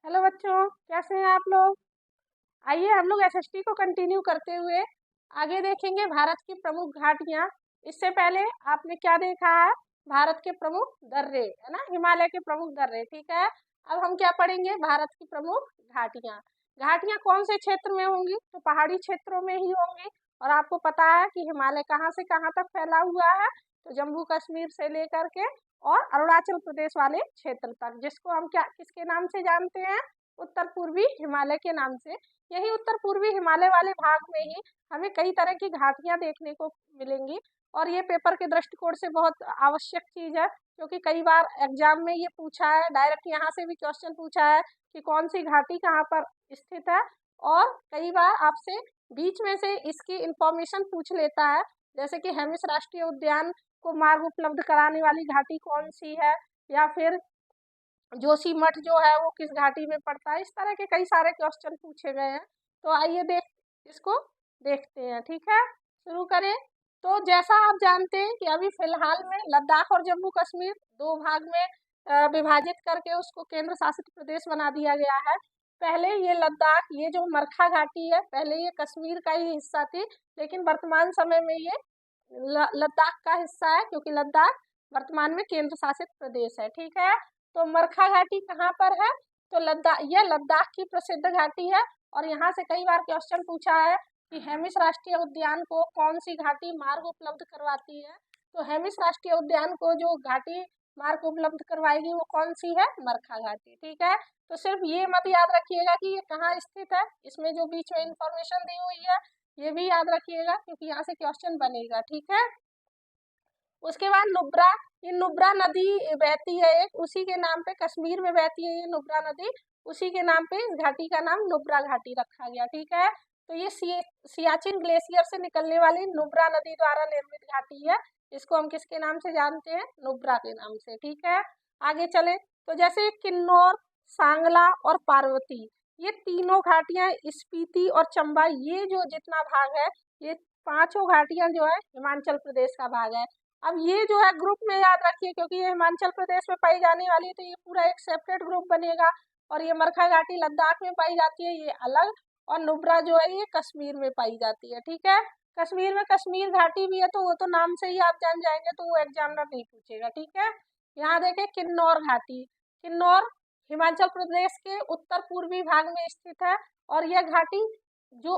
Hello बच्चों, कैसे हैं आप लोग। आइए हम लोग एसएसटी को कंटिन्यू करते हुए आगे देखेंगे भारत की प्रमुख घाटियां। इससे पहले आपने क्या देखा है, भारत के प्रमुख दर्रे, है ना, हिमालय के प्रमुख दर्रे। ठीक है, अब हम क्या पढ़ेंगे, भारत की प्रमुख घाटियां। घाटियां कौन से क्षेत्र में होंगी, तो पहाड़ी क्षेत्रों में ही होंगी। और आपको पता है कि हिमालय कहाँ से कहाँ तक फैला हुआ है, तो जम्मू कश्मीर से लेकर के और अरुणाचल प्रदेश वाले क्षेत्र तक, जिसको हम क्या किसके नाम से जानते हैं, उत्तर पूर्वी हिमालय के नाम से। यही उत्तर पूर्वी हिमालय वाले भाग में ही हमें कई तरह की घाटियां देखने को मिलेंगी। और ये पेपर के दृष्टिकोण से बहुत आवश्यक चीज है, क्योंकि कई बार एग्जाम में ये पूछा है, डायरेक्ट यहाँ से भी क्वेश्चन पूछा है कि कौन सी घाटी कहाँ पर स्थित है। और कई बार आपसे बीच में से इसकी इंफॉर्मेशन पूछ लेता है, जैसे कि हेमिस राष्ट्रीय उद्यान को मार्ग उपलब्ध कराने वाली घाटी कौन सी है, या फिर जोशीमठ जो है वो किस घाटी में पड़ता है। इस तरह के कई सारे क्वेश्चन पूछे गए हैं। तो आइए इसको देखते हैं। ठीक है, शुरू करें। तो जैसा आप जानते हैं कि अभी फिलहाल में लद्दाख और जम्मू कश्मीर दो भाग में विभाजित करके उसको केंद्र शासित प्रदेश बना दिया गया है। पहले ये लद्दाख, ये जो मरखा घाटी है, पहले ये कश्मीर का ही हिस्सा थी, लेकिन वर्तमान समय में ये लद्दाख का हिस्सा है, क्योंकि लद्दाख वर्तमान में केंद्र शासित प्रदेश है। ठीक है, तो मरखा घाटी कहाँ पर है, तो लद्दाख, यह लद्दाख की प्रसिद्ध घाटी है। और यहाँ से कई बार क्वेश्चन पूछा है कि हेमिस राष्ट्रीय उद्यान को कौन सी घाटी मार्ग उपलब्ध करवाती है, तो हेमिस राष्ट्रीय उद्यान को जो घाटी मार्ग उपलब्ध करवाएगी वो कौन सी है, मरखा घाटी। ठीक है, तो सिर्फ ये मत याद रखिएगा कि ये कहाँ स्थित है, इसमें जो बीच में इंफॉर्मेशन दी हुई है ये भी याद रखिएगा, क्योंकि यहाँ से क्वेश्चन बनेगा। ठीक है, उसके बाद नुब्रा, ये नुब्रा नदी बहती है एक, उसी के नाम पे कश्मीर में बहती है ये नुब्रा नदी, उसी के नाम पे इस घाटी का नाम नुब्रा घाटी रखा गया। ठीक है, तो ये सियाचिन ग्लेशियर से निकलने वाली नुब्रा नदी द्वारा निर्मित घाटी है। इसको हम किसके नाम से जानते हैं, नुब्रा के नाम से। ठीक है, आगे चले। तो जैसे किन्नौर, सांगला और पार्वती, ये तीनों घाटियां, स्पीति और चंबा, ये जो जितना भाग है, ये पांचों घाटियां जो है हिमाचल प्रदेश का भाग है। अब ये जो है ग्रुप में याद रखिए, क्योंकि ये हिमाचल प्रदेश में पाई जाने वाली है, तो ये पूरा एक सेपरेट ग्रुप बनेगा। और ये मरखा घाटी लद्दाख में पाई जाती है, ये अलग। और नुब्रा जो है ये कश्मीर में पाई जाती है। ठीक है, कश्मीर में कश्मीर घाटी भी है, तो वो तो नाम से ही आप जान जाएंगे, तो वो एग्जामिनर नहीं पूछेगा। ठीक है, यहाँ देखें किन्नौर घाटी, किन्नौर हिमाचल प्रदेश के उत्तर पूर्वी भाग में स्थित है। और यह घाटी जो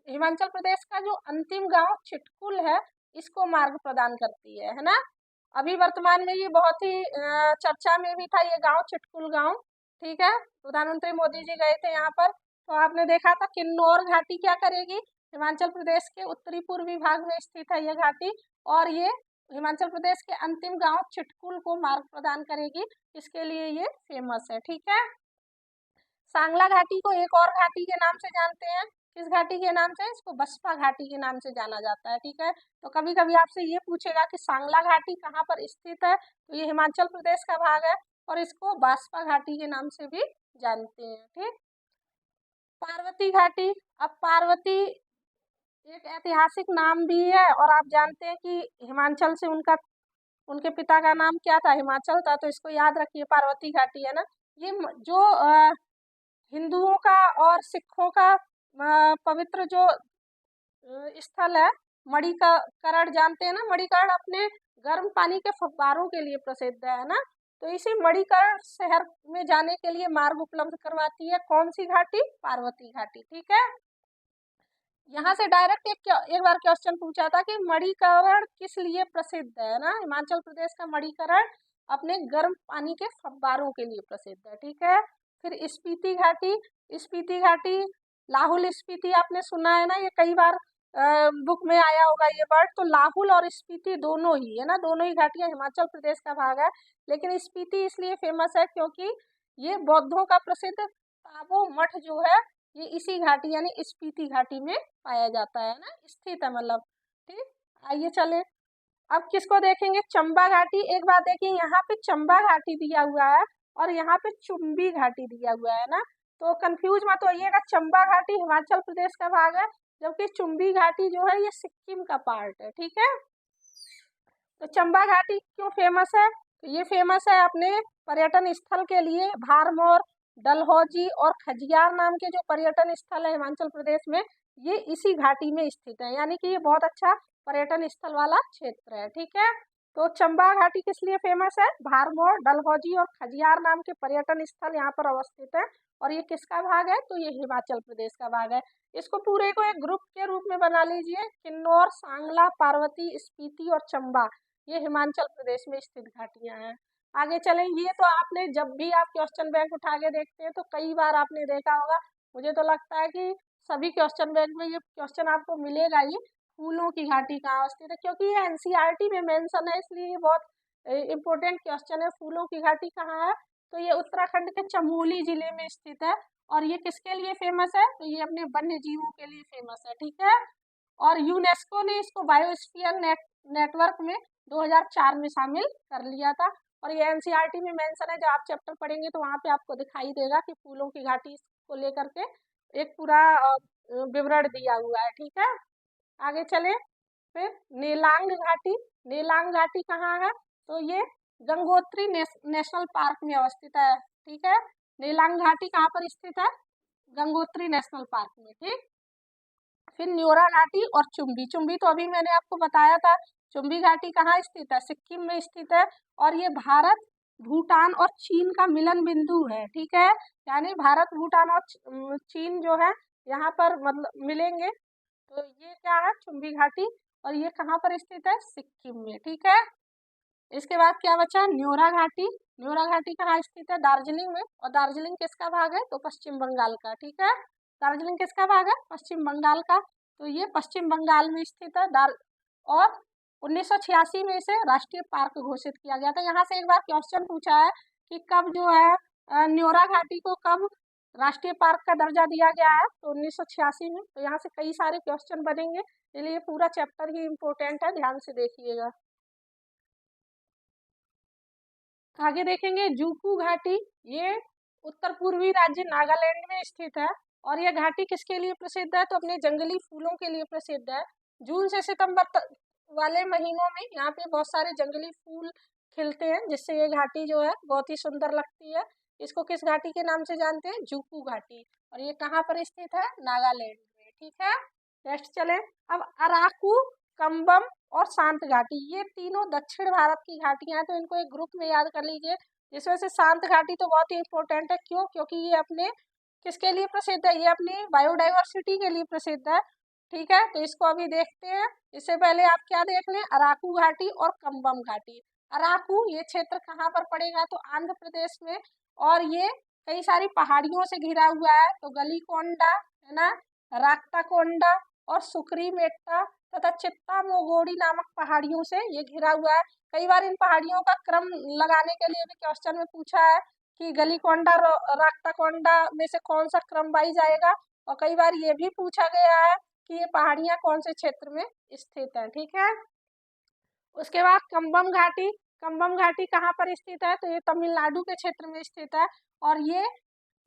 हिमाचल प्रदेश का जो अंतिम गांव चिटकुल है, इसको मार्ग प्रदान करती है ना। अभी वर्तमान में ये बहुत ही चर्चा में भी था ये गांव, चिटकुल गांव। ठीक है, प्रधानमंत्री मोदी जी गए थे यहाँ पर, तो आपने देखा था किन्नौर घाटी क्या करेगी, हिमाचल प्रदेश के उत्तरी पूर्वी भाग में स्थित है यह घाटी। और ये हिमाचल प्रदेश के अंतिम गांव चिटकुल को मार्ग प्रदान करेगी, इसके लिए ये फेमस है। ठीक है, सांगला घाटी को एक और घाटी के नाम से जानते हैं, किस घाटी के नाम से, इसको बसपा घाटी के नाम से जाना जाता है। ठीक है, तो कभी कभी आपसे ये पूछेगा कि सांगला घाटी कहाँ पर स्थित है, तो ये हिमाचल प्रदेश का भाग है, और इसको बासपा घाटी के नाम से भी जानते हैं। ठीक, पार्वती घाटी, अब पार्वती एक ऐतिहासिक नाम भी है, और आप जानते हैं कि हिमाचल से उनके पिता का नाम क्या था, हिमाचल था, तो इसको याद रखिए, पार्वती घाटी है ना। ये जो हिंदुओं का और सिखों का पवित्र जो स्थल है, मणिकरण, जानते हैं ना, मणिकरण अपने गर्म पानी के फव्वारों के लिए प्रसिद्ध है ना। तो इसी मणिकरण शहर में जाने के लिए मार्ग उपलब्ध करवाती है कौन सी घाटी, पार्वती घाटी। ठीक है, यहाँ से डायरेक्ट एक बार क्वेश्चन पूछा था कि मणिकरण किस लिए प्रसिद्ध है ना, हिमाचल प्रदेश का मणिकरण अपने गर्म पानी के फव्वारों के लिए प्रसिद्ध है। ठीक है, फिर स्पीति घाटी, स्पीति घाटी, लाहुल स्पीति आपने सुना है ना, ये कई बार बुक में आया होगा ये वर्ड। तो लाहुल और स्पीति दोनों ही है ना, दोनों ही घाटियां हिमाचल प्रदेश का भाग है। लेकिन स्पीति इसलिए फेमस है क्योंकि ये बौद्धों का प्रसिद्ध ताबो मठ जो है, ये इसी घाटी यानी स्पीति घाटी में पाया जाता है ना, स्थित है मतलब। ठीक, आइए चले। अब किसको देखेंगे, चंबा घाटी। एक बात देखिए, यहाँ पे चंबा घाटी दिया हुआ है और यहाँ पे चुम्बी घाटी दिया हुआ है ना, तो कंफ्यूज मत होइएगा। चंबा घाटी हिमाचल प्रदेश का भाग है, जबकि चुम्बी घाटी जो है ये सिक्किम का पार्ट है। ठीक है, तो चंबा घाटी क्यों फेमस है, तो ये फेमस है अपने पर्यटन स्थल के लिए, भारमौर डलहौजी और खजियार नाम के जो पर्यटन स्थल है हिमाचल प्रदेश में, ये इसी घाटी में स्थित है, यानी कि ये बहुत अच्छा पर्यटन स्थल वाला क्षेत्र है। ठीक है, तो चंबा घाटी किस लिए फेमस है? भारमौर, डलहौजी और खजियार नाम के पर्यटन स्थल यहाँ पर अवस्थित है। और ये किसका भाग है? तो ये हिमाचल प्रदेश का भाग है। इसको पूरे को एक ग्रुप के रूप में बना लीजिए। किन्नौर, सांगला, पार्वती, स्पीति और चंबा, ये हिमाचल प्रदेश में स्थित घाटियां हैं। आगे चलें, ये तो आपने जब भी आप क्वेश्चन बैंक उठा के देखते हैं तो कई बार आपने देखा होगा। मुझे तो लगता है कि सभी क्वेश्चन बैंक में ये क्वेश्चन आपको मिलेगा ही, फूलों की घाटी कहाँ अवस्थित है, क्योंकि ये एनसीईआरटी में मेंशन है, इसलिए ये बहुत इंपॉर्टेंट क्वेश्चन है। फूलों की घाटी कहाँ है? तो ये उत्तराखंड के चमोली जिले में स्थित है। और ये किसके लिए फेमस है? तो ये अपने वन्य जीवों के लिए फेमस है। ठीक है, और यूनेस्को ने इसको बायोस्फीयर नेटवर्क में 2004 में शामिल कर लिया था। और ये एनसीईआरटी में मेंशन है, जब आप चैप्टर पढ़ेंगे तो वहाँ पे आपको दिखाई देगा कि फूलों की घाटी को लेकर के एक पूरा विवरण दिया हुआ है। ठीक है, आगे चले। फिर नेलांग घाटी, नेलांग घाटी कहाँ है? तो ये गंगोत्री नेशनल पार्क में अवस्थित है। ठीक है, नेलांग घाटी कहाँ पर स्थित है? गंगोत्री नेशनल पार्क में। ठीक, फिर न्योरा घाटी और चुम्बी, चुम्बी तो अभी मैंने आपको बताया था। चुम्बी घाटी कहाँ स्थित है? सिक्किम में स्थित है। और ये भारत, भूटान और चीन का मिलन बिंदु है। ठीक है, यानी भारत, भूटान और चीन जो है यहाँ पर मतलब मिलेंगे। तो ये क्या है? चुम्बी घाटी। और ये कहाँ पर स्थित है? सिक्किम में। ठीक है, इसके बाद क्या बचा? न्योरा घाटी। न्योरा घाटी कहाँ स्थित है? दार्जिलिंग में। और दार्जिलिंग किसका भाग है? तो पश्चिम बंगाल का। ठीक है, दार्जिलिंग किसका भाग है? पश्चिम बंगाल का। तो ये पश्चिम बंगाल में स्थित है। और 1986 में इसे राष्ट्रीय पार्क घोषित किया गया था। यहाँ से एक बार क्वेश्चन पूछा है कि कब जो है न्योरा घाटी को कब राष्ट्रीय पार्क का दर्जा दिया गया है? तो 1986 में। तो यहाँ से कई सारे क्वेश्चन बनेंगे, इसलिए पूरा चैप्टर ही इम्पोर्टेंट है, ध्यान से देखिएगा। आगे देखेंगे जूकू घाटी, ये उत्तर पूर्वी राज्य नागालैंड में स्थित है। और यह घाटी किसके लिए प्रसिद्ध है? तो अपने जंगली फूलों के लिए प्रसिद्ध है। जून से सितंबर तक वाले महीनों में यहाँ पे बहुत सारे जंगली फूल खिलते हैं, जिससे ये घाटी जो है बहुत ही सुंदर लगती है। इसको किस घाटी के नाम से जानते हैं? जूकू घाटी। और ये कहाँ पर स्थित है? नागालैंड में। ठीक है, नेक्स्ट चले। अब अराकू, कंबम और शांत घाटी, ये तीनों दक्षिण भारत की घाटियां हैं, तो इनको एक ग्रुप में याद कर लीजिए। जिसमें से शांत घाटी तो बहुत ही इंपॉर्टेंट है। क्यों? क्योंकि ये अपने किसके लिए प्रसिद्ध है? ये अपनी बायोडाइवर्सिटी के लिए प्रसिद्ध है। ठीक है, तो इसको अभी देखते हैं। इससे पहले आप क्या देख लें? अराकू घाटी और कंबम घाटी। अराकू ये क्षेत्र कहाँ पर पड़ेगा? तो आंध्र प्रदेश में। और ये कई सारी पहाड़ियों से घिरा हुआ है। तो गलीकोंडा है ना, राक्ताकोंडा और सुक्री मेट्टा तथा चित्ता मोगोड़ी नामक पहाड़ियों से ये घिरा हुआ है। कई बार इन पहाड़ियों का क्रम लगाने के लिए भी क्वेश्चन में पूछा है कि गलीकोंडा राक्ताकोंडा में से कौन सा क्रम वाइज आएगा। और कई बार ये भी पूछा गया है कि ये पहाड़ियां कौन से क्षेत्र में स्थित है। ठीक है, उसके बाद कंबम घाटी, कंबम घाटी कहाँ पर स्थित है? तो ये तमिलनाडु के क्षेत्र में स्थित है। और ये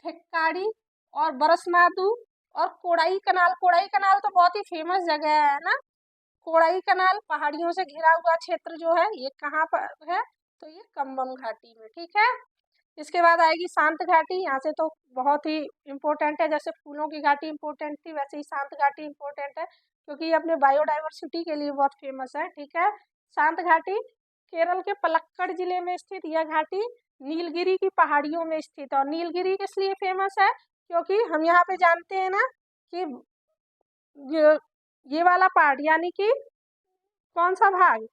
थेक्काड़ी और बरसनाडु और कोडाई कनाल, कोडाई कनाल तो बहुत ही फेमस जगह है ना। कोडाई कनाल पहाड़ियों से घिरा हुआ क्षेत्र जो है ये कहाँ पर है? तो ये कंबम घाटी में। ठीक है, इसके बाद आएगी शांत घाटी। यहाँ से तो बहुत ही इम्पोर्टेंट है, जैसे फूलों की घाटी इम्पोर्टेंट थी वैसे ही शांत घाटी इम्पोर्टेंट है, क्योंकि ये अपने बायोडाइवर्सिटी के लिए बहुत फेमस है। ठीक है, शांत घाटी केरल के पलक्कड़ जिले में स्थित यह घाटी नीलगिरी की पहाड़ियों में स्थित है। और नीलगिरी किस लिए फेमस है? क्योंकि हम यहाँ पे जानते हैं ना कि ये वाला पार्ट, यानी कि कौन सा भाग?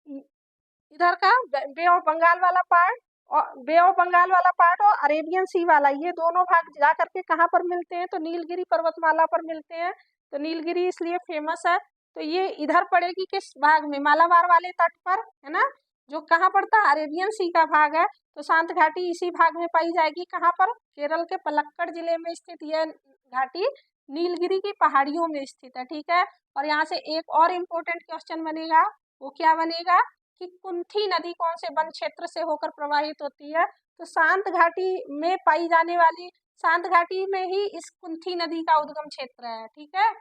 इधर का बे ऑफ बंगाल वाला पार्ट, और बे ऑफ बंगाल वाला पार्ट और अरेबियन सी वाला, ये दोनों भाग जा करके कहाँ पर मिलते हैं? तो नीलगिरी पर्वतमाला पर मिलते हैं। तो नीलगिरी इसलिए फेमस है। तो ये इधर पड़ेगी किस भाग में? मालाबार वाले तट पर, है ना, जो कहाँ पड़ता है? अरेबियन सी का भाग है। तो शांत घाटी इसी भाग में पाई जाएगी। कहाँ पर? केरल के पलक्कड़ जिले में स्थित यह घाटी नीलगिरी की पहाड़ियों में स्थित है। ठीक है, और यहाँ से एक और इम्पोर्टेंट क्वेश्चन बनेगा, वो क्या बनेगा कि कुंथी नदी कौन से वन क्षेत्र से होकर प्रवाहित होती है? तो शांत घाटी में पाई जाने वाली, शांत घाटी में ही इस कुंथी नदी का उद्गम क्षेत्र है। ठीक है,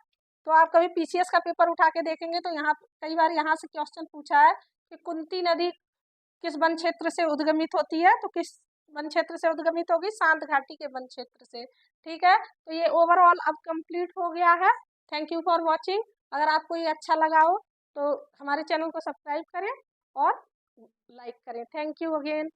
तो आप कभी पीसीएस का पेपर उठा के देखेंगे तो यहाँ कई बार यहाँ से क्वेश्चन पूछा है कि कुंती नदी किस वन क्षेत्र से उद्गमित होती है? तो किस वन क्षेत्र से उद्गमित होगी, शांत घाटी के वन क्षेत्र से। ठीक है, तो ये ओवरऑल अब कंप्लीट हो गया है। Thank you for watching. अगर आपको ये अच्छा लगा हो तो हमारे चैनल को सब्सक्राइब करें और लाइक करें। Thank you again.